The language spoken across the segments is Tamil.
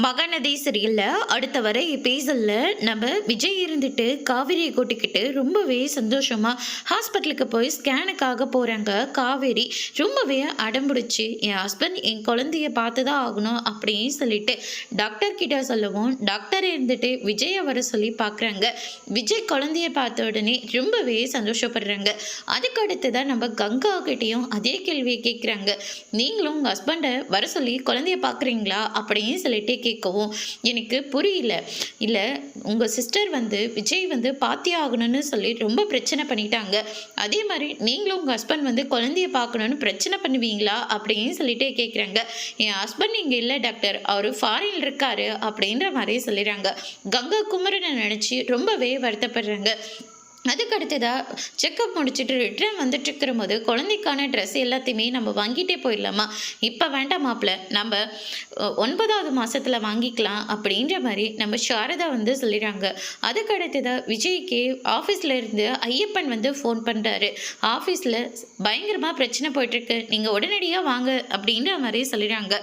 மகாநதி சரியில்லை அடுத்த வர எபிசோடில் நம்ம விஜய் இருந்துட்டு காவேரியை கூட்டிக்கிட்டு ரொம்பவே சந்தோஷமாக ஹாஸ்பிட்டலுக்கு போய் ஸ்கேனுக்காக போகிறாங்க. காவேரி ரொம்பவே அடம்பிடிச்சி என் ஹஸ்பண்ட் என் குழந்தைய பார்த்து தான் ஆகணும் அப்படின்னு சொல்லிட்டு டாக்டர் கிட்ட சொல்லவும் டாக்டர் இருந்துட்டு விஜயை வர சொல்லி பார்க்குறாங்க. விஜய் குழந்தைய பார்த்த உடனே ரொம்பவே சந்தோஷப்படுறாங்க. அதுக்கு அடுத்து தான் நம்ம கங்கா கிட்டேயும் அதே கேள்வியை கேட்குறாங்க. நீங்களும் உங்கள் ஹஸ்பண்டை வர சொல்லி குழந்தைய பார்க்குறீங்களா அப்படின்னு சொல்லிட்டு கேட்கவும் எனக்கு புரியல. இல்லை உங்கள் சிஸ்டர் வந்து விஜய் வந்து பாத்தியா ஆகணும்னு சொல்லி ரொம்ப பிரச்சனை பண்ணிட்டாங்க. அதே மாதிரி நீங்களும் உங்கள் ஹஸ்பண்ட் வந்து குழந்தைய பார்க்கணுன்னு பிரச்சனை பண்ணுவீங்களா அப்படின்னு சொல்லிட்டு கேட்குறாங்க. என் ஹஸ்பண்ட் இங்கே இல்லை டாக்டர், அவர் ஃபாரின் இருக்காரு அப்படின்ற மாதிரி சொல்லிடுறாங்க. கங்கா குமரனை நினச்சி ரொம்பவே வருத்தப்படுறாங்க. அதுக்கு அடுத்ததாக செக்கப் முடிச்சுட்டு ரிட்டர்ன் வந்துட்டு இருக்கிற போது குழந்தைக்கான ட்ரெஸ் எல்லாத்தையுமே நம்ம வாங்கிட்டே போயிடலாமா, இப்போ வேண்டாம் மாப்பிள்ள, நம்ம 9வது மாதத்தில் வாங்கிக்கலாம் அப்படின்ற மாதிரி நம்ம சாரதா வந்து சொல்லிடுறாங்க. அதுக்கு அடுத்ததாக விஜய்க்கு ஆஃபீஸில் இருந்து ஐயப்பன் வந்து ஃபோன் பண்ணுறாரு. ஆஃபீஸில் பயங்கரமாக பிரச்சனை போயிட்டுருக்கு, நீங்கள் உடனடியாக வாங்க அப்படின்ற மாதிரி சொல்லிடுறாங்க.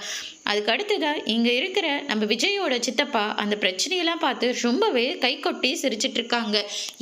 அதுக்கு அடுத்ததாக இங்கே இருக்கிற நம்ம விஜயோட சித்தப்பா அந்த பிரச்சனையெல்லாம் பார்த்து ரொம்பவே கை கொட்டி சிரிச்சிட்டு இருக்காங்க.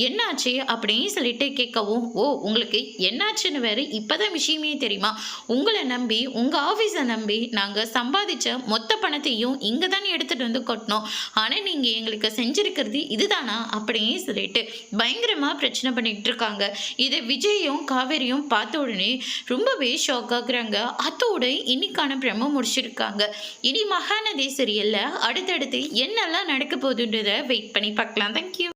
என்னாச்சு அப்படின்னு சொல்லிட்டு கேட்கவும், ஓ உங்களுக்கு என்னாச்சுன்னு வேறு இப்போதான் விஷயமே தெரியுமா, உங்களை நம்பி உங்கள் ஆஃபீஸை நம்பி நாங்கள் சம்பாதிச்ச மொத்த பணத்தையும் இங்கே தானே எடுத்துகிட்டு வந்து கொட்டினோம், ஆனால் நீங்கள் எங்களுக்கு செஞ்சுருக்கிறது இதுதானா அப்படின்னு சொல்லிட்டு பயங்கரமாக பிரச்சனை பண்ணிகிட்டு இருக்காங்க. இதை விஜயும் காவேரியும் பார்த்த உடனே ரொம்பவே ஷாக் ஆகுறாங்க. அதோட இன்னைக்கான பிரம முடிச்சிருக்காங்க. இனி மகாநதி சீரியல்ல அடுத்தடுத்து என்னெல்லாம் நடக்க போகுதுன்றதை வெயிட் பண்ணி பார்க்கலாம். தேங்க்யூ.